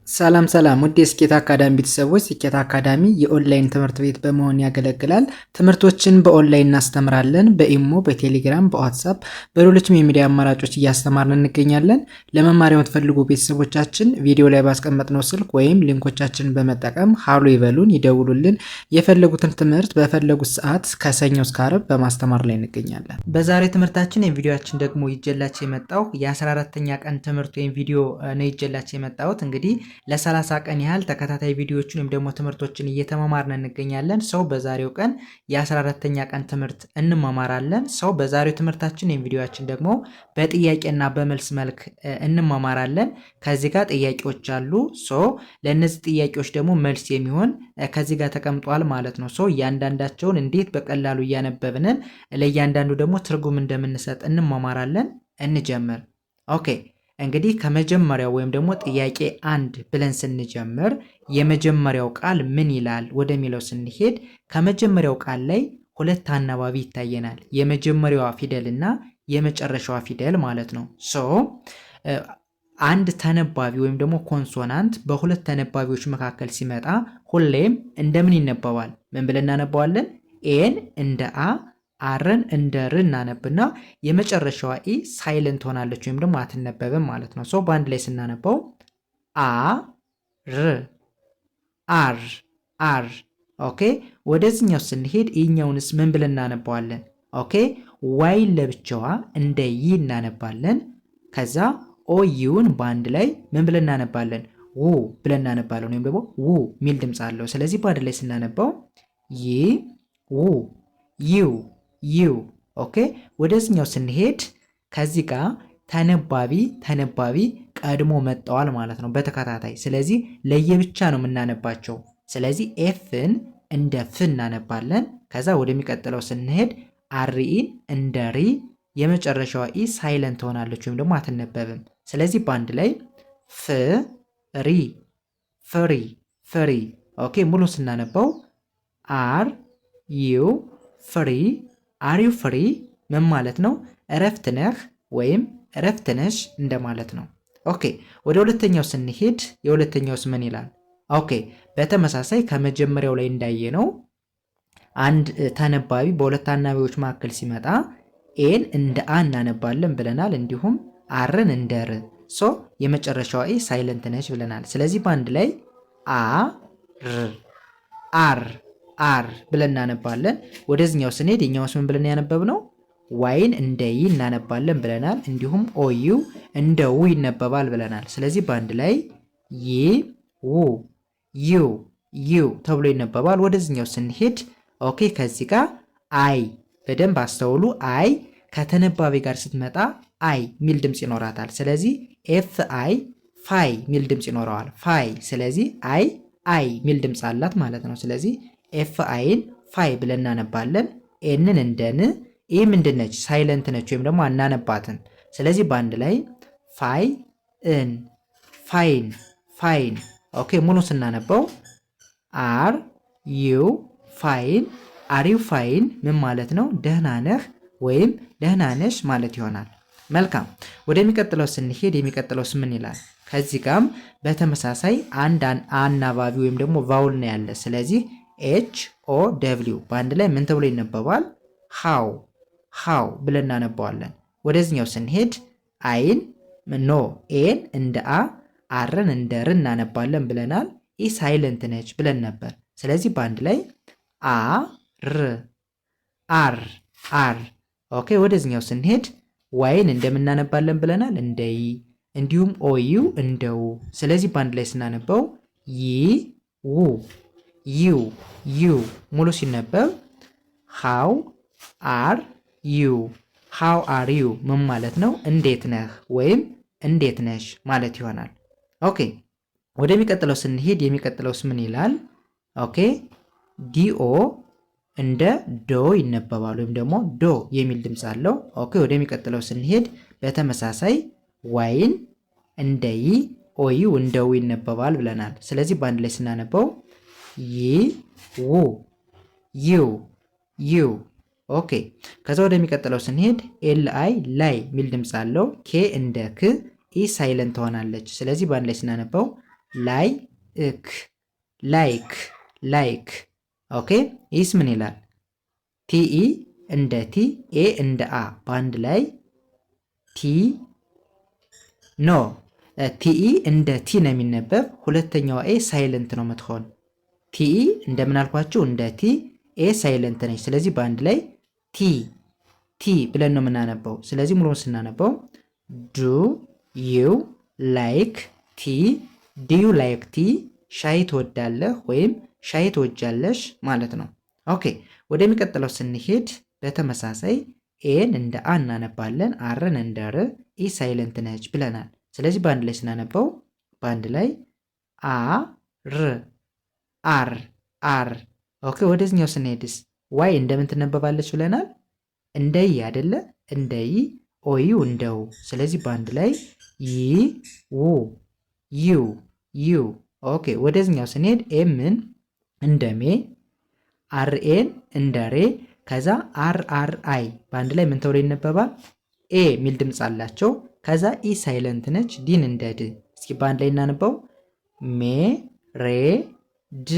ሰላም ሰላም ውድ የስኬት አካዳሚ ቤተሰቦች፣ ስኬት አካዳሚ የኦንላይን ትምህርት ቤት በመሆን ያገለግላል። ትምህርቶችን በኦንላይን እናስተምራለን። በኢሞ፣ በቴሌግራም፣ በዋትሳፕ፣ በሌሎችም የሚዲያ አማራጮች እያስተማርን እንገኛለን። ለመማር የምትፈልጉ ቤተሰቦቻችን ቪዲዮ ላይ ባስቀመጥነው ስልክ ወይም ሊንኮቻችንን በመጠቀም ሀሎ ይበሉን፣ ይደውሉልን። የፈለጉትን ትምህርት በፈለጉት ሰዓት ከሰኞ እስከ ዓርብ በማስተማር ላይ እንገኛለን። በዛሬ ትምህርታችን የቪዲዮችን ደግሞ ይጀላችሁ የመጣው የ14ኛ ቀን ትምህርት ወይም ቪዲዮ ነው ይጀላችሁ የመጣሁት እንግዲህ ለ30 ቀን ያህል ተከታታይ ቪዲዮዎችን ወይም ደግሞ ትምህርቶችን እየተማማርን እንገኛለን። ሰው በዛሬው ቀን የ14ኛ ቀን ትምህርት እንማማራለን። ሰው በዛሬው ትምህርታችን ወይም ቪዲዮአችን ደግሞ በጥያቄና በመልስ መልክ እንማማራለን። ከዚህ ጋር ጥያቄዎች አሉ። ለእነዚህ ጥያቄዎች ደግሞ መልስ የሚሆን ከዚህ ጋር ተቀምጧል ማለት ነው። እያንዳንዳቸውን እንዴት በቀላሉ እያነበብን ለእያንዳንዱ ደግሞ ትርጉም እንደምንሰጥ እንማማራለን። እንጀምር። ኦኬ እንግዲህ ከመጀመሪያው ወይም ደግሞ ጥያቄ 1 ብለን ስንጀምር የመጀመሪያው ቃል ምን ይላል ወደሚለው ስንሄድ ከመጀመሪያው ቃል ላይ ሁለት አናባቢ ይታየናል። የመጀመሪያዋ ፊደል እና የመጨረሻዋ ፊደል ማለት ነው። አንድ ተነባቢ ወይም ደግሞ ኮንሶናንት በሁለት ተነባቢዎች መካከል ሲመጣ ሁሌም እንደምን ይነበባል? ምን ብለን እናነባዋለን? ኤን እንደ አ አርን እንደ ር እናነብና የመጨረሻዋ ኢ ሳይለንት ሆናለች ወይም ደግሞ አትነበብም ማለት ነው። በአንድ ላይ ስናነበው አ ር አር አር። ኦኬ ወደዚህኛው ስንሄድ ይህኛውንስ ምን ብለን እናነባዋለን? ኦኬ ዋይን ለብቻዋ እንደ ይ እናነባለን። ከዛ ኦ ዩን በአንድ ላይ ምን ብለን እናነባለን? ው ብለን እናነባለን። ወይም ደግሞ ው ሚል ድምፅ አለው። ስለዚህ በአንድ ላይ ስናነባው ይ ው ዩ ዩ። ኦኬ ወደዚህኛው ስንሄድ ከዚህ ጋር ተነባቢ ቀድሞ መጣዋል ማለት ነው በተከታታይ። ስለዚህ ለየብቻ ነው የምናነባቸው። ስለዚህ ኤፍን እንደ ፍ እናነባለን። ከዛ ወደሚቀጥለው ስንሄድ አርኢን እንደ ሪ፣ የመጨረሻዋ ኢ ሳይለንት ትሆናለች ወይም ደግሞ አትነበብም። ስለዚህ በአንድ ላይ ፍ ሪ ፍሪ ፍሪ። ኦኬ ሙሉ ስናነበው አር ዩ ፍሪ አሪው ፍሪ ምን ማለት ነው? እረፍት ነህ ወይም እረፍት ነሽ እንደማለት ነው። ኦኬ ወደ ሁለተኛው ስንሄድ የሁለተኛውስ ምን ይላል? ኦኬ በተመሳሳይ ከመጀመሪያው ላይ እንዳየነው አንድ ተነባቢ በሁለት አናባቢዎች መካከል ሲመጣ ኤን እንደ አ እናነባለን ብለናል። እንዲሁም አርን እንደ ር። የመጨረሻዋ ኤ ሳይለንት ነች ብለናል። ስለዚህ በአንድ ላይ አ ር አር አር ብለን እናነባለን። ወደዚህኛው ስንሄድ የኛውስ ምን ብለን ያነበብነው? ዋይን እንደ ይ እናነባለን ብለናል። እንዲሁም ኦዩ እንደ ው ይነበባል ብለናል። ስለዚህ በአንድ ላይ ይ ው ዩ ዩ ተብሎ ይነበባል። ወደዚህኛው ስንሄድ ኦኬ ከዚህ ጋር አይ በደንብ አስተውሉ። አይ ከተነባቢ ጋር ስትመጣ አይ ሚል ድምፅ ይኖራታል። ስለዚህ ኤፍ አይ ፋይ ሚል ድምፅ ይኖረዋል። ፋይ። ስለዚህ አይ ሚል ድምፅ አላት ማለት ነው። ስለዚህ ኤፍ አይን ፋይ ብለን እናነባለን። ኤንን እንደን። ይህ ምንድን ነች? ሳይለንት ነች ወይም ደግሞ አናነባትን። ስለዚህ በአንድ ላይ ፋይ እን ፋይን ፋይን። ኦኬ ሙሉ ስናነበው አር ዩ ፋይን አሪው ፋይን ምን ማለት ነው? ደህና ነህ ወይም ደህና ነሽ ማለት ይሆናል። መልካም ወደሚቀጥለው ስንሄድ የሚቀጥለውስ ምን ይላል? ከዚህ ጋርም በተመሳሳይ አንድ አናባቢ ወይም ደግሞ ቫውል ነው ያለ። ስለዚህ ኤች ኦ ደብሊው በአንድ ላይ ምን ተብሎ ይነበባል? ሃው ብለን እናነባዋለን። ወደዚህኛው ስንሄድ አይን ኖ ኤን እንደ አ አርን እንደ ር እናነባለን ብለናል። ኢ ሳይለንት ነች ብለን ነበር። ስለዚህ በአንድ ላይ አ ር አር አር። ኦኬ ወደዚህኛው ስንሄድ ዋይን እንደምናነባለን ብለናል፣ እንደ ይ፣ እንዲሁም ኦዩ እንደው። ስለዚህ በአንድ ላይ ስናነበው ይ ው ዩ ሙሉ ሲነበብ ሃው አር ዩ ምን ማለት ነው? እንዴት ነህ ወይም እንዴት ነሽ ማለት ይሆናል። ኦኬ ወደሚቀጥለው ስንሄድ የሚቀጥለውስ ምን ይላል? ኦኬ ዲኦ እንደ ዶ ይነበባል ወይም ደግሞ ዶ የሚል ድምፅ አለው። ኦኬ ወደሚቀጥለው ስንሄድ በተመሳሳይ ዋይን እንደ ይ፣ ኦዩ እንደ ው ይነበባል ብለናል። ስለዚህ በአንድ ላይ ስናነበው ይ ው ዩ። ኦኬ ከዛ ወደሚቀጥለው ስንሄድ ኤል አይ ላይ ሚል ድምፅ አለው። ኬ እንደ ክ፣ ኢ ሳይለንት ትሆናለች። ስለዚህ በአንድ ላይ ስናነበው ላይክ ላይክ ላይክ። ኦኬ ይህስ ምን ይላል? ቲኢ እንደ ቲ ኤ እንደ አ በአንድ ላይ ቲ ኖ ቲኢ እንደ ቲ ነው የሚነበብ። ሁለተኛዋ ኤ ሳይለንት ነው የምትሆን። ቲኢ እንደምን አልኳችሁ? እንደ ቲ ኤ ሳይለንት ነች። ስለዚህ በአንድ ላይ ቲ ቲ ብለን ነው የምናነበው። ስለዚህ ሙሉውን ስናነበው ዱ ዩ ላይክ ቲ፣ ዱ ዩ ላይክ ቲ፣ ሻይ ትወዳለህ ወይም ሻይ ትወጃለሽ ማለት ነው። ኦኬ ወደሚቀጥለው ስንሄድ በተመሳሳይ ኤን እንደ አ እናነባለን፣ አርን እንደ ር፣ ኢ ሳይለንት ነች ብለናል። ስለዚህ በአንድ ላይ ስናነበው በአንድ ላይ አ ር አር አር። ኦኬ ወደዚህኛው ስንሄድስ ዋይ እንደምን ትነበባለች ብለናል? እንደ ይ አይደለ? እንደ ይ፣ ኦዩ እንደው። ስለዚህ በአንድ ላይ ይ ው ዩ ዩ። ኦኬ ወደዚህኛው ስንሄድ ኤምን እንደ ሜ፣ አርኤን እንደ ሬ፣ ከዛ አር አር አይ በአንድ ላይ ምን ተብሎ ይነበባል? ኤ ሚል ድምፅ አላቸው። ከዛ ኢ ሳይለንት ነች፣ ዲን እንደ ድ። እስኪ በአንድ ላይ እናነበው ሜ ሬ ድ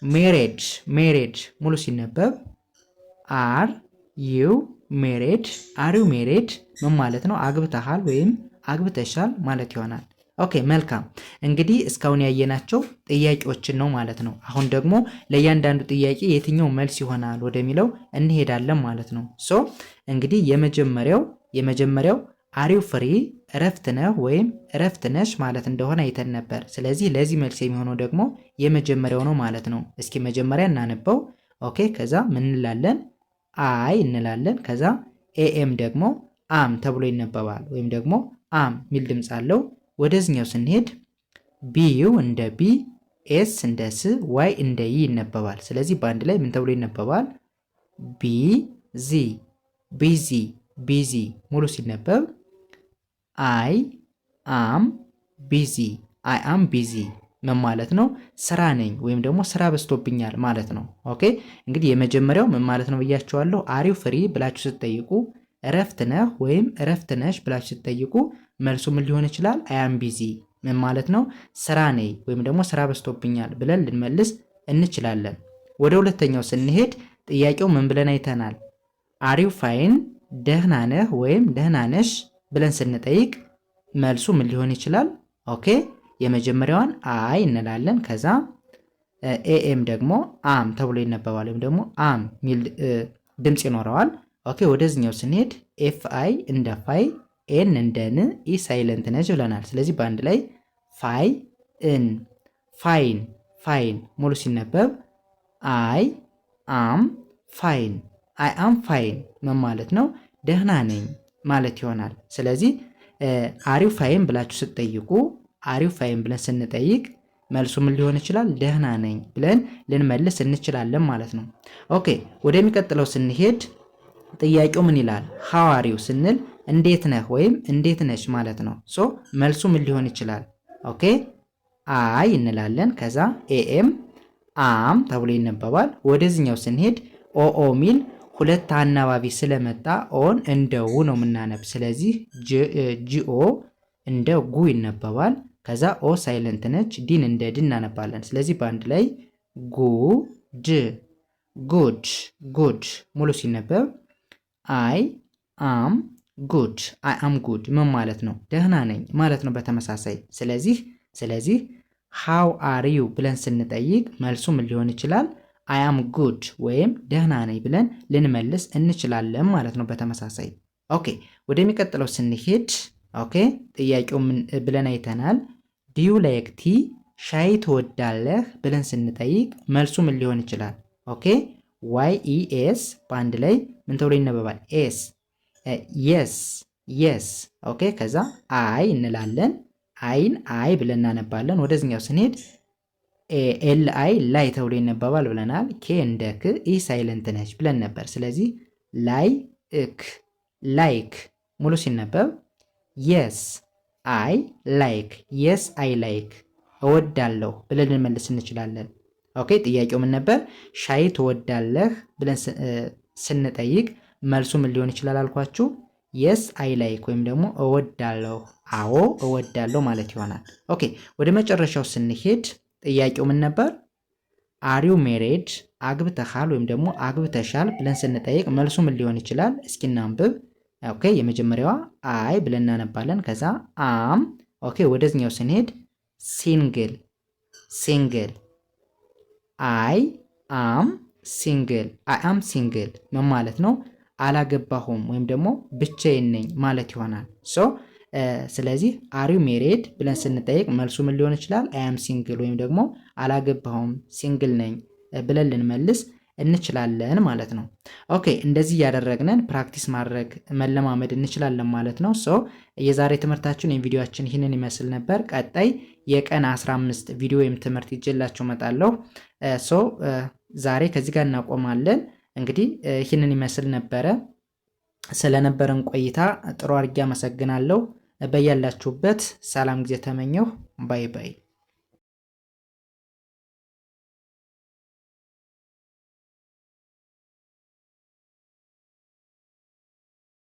ሜሬድ ሜሬድ። ሙሉ ሲነበብ አር ዩ ሜሬድ አር ዩ ሜሬድ ምን ማለት ነው? አግብተሃል ወይም አግብተሻል ማለት ይሆናል። ኦኬ መልካም እንግዲህ እስካሁን ያየናቸው ጥያቄዎችን ነው ማለት ነው። አሁን ደግሞ ለእያንዳንዱ ጥያቄ የትኛው መልስ ይሆናል ወደሚለው እንሄዳለን ማለት ነው። ሶ እንግዲህ የመጀመሪያው አሪው ፍሪ እረፍት ነህ ወይም እረፍት ነሽ ማለት እንደሆነ አይተን ነበር። ስለዚህ ለዚህ መልስ የሚሆነው ደግሞ የመጀመሪያው ነው ማለት ነው። እስኪ መጀመሪያ እናነበው። ኦኬ ከዛ ምን እንላለን? አይ እንላለን። ከዛ ኤኤም ደግሞ አም ተብሎ ይነበባል ወይም ደግሞ አም ሚል ድምፅ አለው። ወደዚህኛው ስንሄድ ቢዩ እንደ ቢ፣ ኤስ እንደ ስ፣ ዋይ እንደ ይ ይነበባል። ስለዚህ በአንድ ላይ ምን ተብሎ ይነበባል? ቢዚ ቢዚ ቢዚ። ሙሉ ሲነበብ አይ አም ቢዚ አይ አም ቢዚ ምን ማለት ነው? ስራ ነኝ ወይም ደግሞ ስራ በዝቶብኛል ማለት ነው። ኦኬ እንግዲህ የመጀመሪያው ምን ማለት ነው ብያቸዋለሁ። አሪው ፍሪ ብላችሁ ስትጠይቁ እረፍት ነህ ወይም እረፍት ነሽ ብላችሁ ስትጠይቁ መልሱ ምን ሊሆን ይችላል? አይ አም ቢዚ ምን ማለት ነው? ስራ ነኝ ወይም ደግሞ ስራ በዝቶብኛል ብለን ልንመልስ እንችላለን። ወደ ሁለተኛው ስንሄድ ጥያቄው ምን ብለን አይተናል? አሪው ፋይን ደህና ነህ ወይም ደህና ነሽ ብለን ስንጠይቅ መልሱ ምን ሊሆን ይችላል? ኦኬ የመጀመሪያዋን አይ እንላለን። ከዛ ኤኤም ደግሞ አም ተብሎ ይነበባል ወይም ደግሞ አም ሚል ድምፅ ይኖረዋል። ኦኬ ወደዚህኛው ስንሄድ ኤፍ አይ እንደ ፋይ፣ ኤን እንደ ን፣ ኢ ሳይለንት ነች ብለናል። ስለዚህ በአንድ ላይ ፋይ እን ፋይን ፋይን። ሙሉ ሲነበብ አይ አም ፋይን አይ አም ፋይን ምን ማለት ነው? ደህና ነኝ ማለት ይሆናል። ስለዚህ አሪው ፋይን ብላችሁ ስትጠይቁ አሪው ፋይን ብለን ስንጠይቅ መልሱ ምን ሊሆን ይችላል? ደህና ነኝ ብለን ልንመልስ እንችላለን ማለት ነው። ኦኬ ወደሚቀጥለው ስንሄድ ጥያቄው ምን ይላል? ሐዋሪው ስንል እንዴት ነህ ወይም እንዴት ነች ማለት ነው። ሶ መልሱ ምን ሊሆን ይችላል? ኦኬ አይ እንላለን። ከዛ ኤኤም አም ተብሎ ይነበባል። ወደዚህኛው ስንሄድ ኦኦ ሚል ሁለት አናባቢ ስለመጣ ኦን እንደ ው ነው የምናነብ። ስለዚህ ጂኦ እንደ ጉ ይነበባል። ከዛ ኦ ሳይለንት ነች፣ ዲን እንደ ድ እናነባለን። ስለዚህ በአንድ ላይ ጉድ ጉድ ጉድ። ሙሉ ሲነበብ አይ አም ጉድ አይ አም ጉድ ምን ማለት ነው? ደህና ነኝ ማለት ነው በተመሳሳይ። ስለዚህ ሃው አር ዩ ብለን ስንጠይቅ መልሱ ምን ሊሆን ይችላል? አይ አም ጉድ ወይም ደህና ነኝ ብለን ልንመልስ እንችላለን ማለት ነው በተመሳሳይ። ኦኬ ወደሚቀጥለው ስንሄድ ኦኬ ጥያቄው ምን ብለን አይተናል? ዲዩ ላይክ ቲ ሻይ ትወዳለህ ብለን ስንጠይቅ መልሱ ምን ሊሆን ይችላል? ኦኬ ዋይ ኢ ኤስ በአንድ ላይ ምን ተብሎ ይነበባል? ኤስ የስ የስ። ኦኬ ከዛ አይ እንላለን። አይን አይ ብለን እናነባለን። ወደዚህኛው ስንሄድ ኤል አይ ላይ ተብሎ ይነበባል ብለናል። ኬ እንደ ክ፣ ኢ ሳይለንት ነች ብለን ነበር። ስለዚህ ላይ እክ ላይክ ሙሉ ሲነበብ የስ አይ ላይክ የስ አይ ላይክ እወዳለሁ ብለን ልንመልስ እንችላለን። ኦኬ ጥያቄው ምን ነበር? ሻይ ትወዳለህ ብለን ስንጠይቅ መልሱ ምን ሊሆን ይችላል አልኳችሁ? የስ አይ ላይክ ወይም ደግሞ እወዳለሁ፣ አዎ እወዳለሁ ማለት ይሆናል። ኦኬ ወደ መጨረሻው ስንሄድ ጥያቄው ምን ነበር? አር ዩ ሜሪድ አግብተሃል ወይም ደግሞ አግብተሻል ብለን ስንጠይቅ መልሱ ምን ሊሆን ይችላል? እስኪ እናንብብ። ኦኬ የመጀመሪያዋ አይ ብለን እናነባለን። ከዛ አም። ኦኬ ወደዚህኛው ስንሄድ ሲንግል ሲንግል አይ አም ሲንግል አይ አም ሲንግል ምን ማለት ነው? አላገባሁም ወይም ደግሞ ብቻዬን ነኝ ማለት ይሆናል። ሶ ስለዚህ አር ዩ ሜሪድ ብለን ስንጠይቅ መልሱ ምን ሊሆን ይችላል? አይ አም ሲንግል ወይም ደግሞ አላገባሁም ሲንግል ነኝ ብለን ልንመልስ እንችላለን ማለት ነው። ኦኬ እንደዚህ እያደረግነን ፕራክቲስ ማድረግ መለማመድ እንችላለን ማለት ነው። ሶ የዛሬ ትምህርታችን ወይም ቪዲዮአችን ይህንን ይመስል ነበር። ቀጣይ የቀን 15 ቪዲዮ ወይም ትምህርት ይዤላችሁ እመጣለሁ። ሶ ዛሬ ከዚህ ጋር እናቆማለን። እንግዲህ ይህንን ይመስል ነበረ። ስለነበረን ቆይታ ጥሩ አድርጌ አመሰግናለሁ። በያላችሁበት ሰላም ጊዜ ተመኘሁ። ባይ ባይ።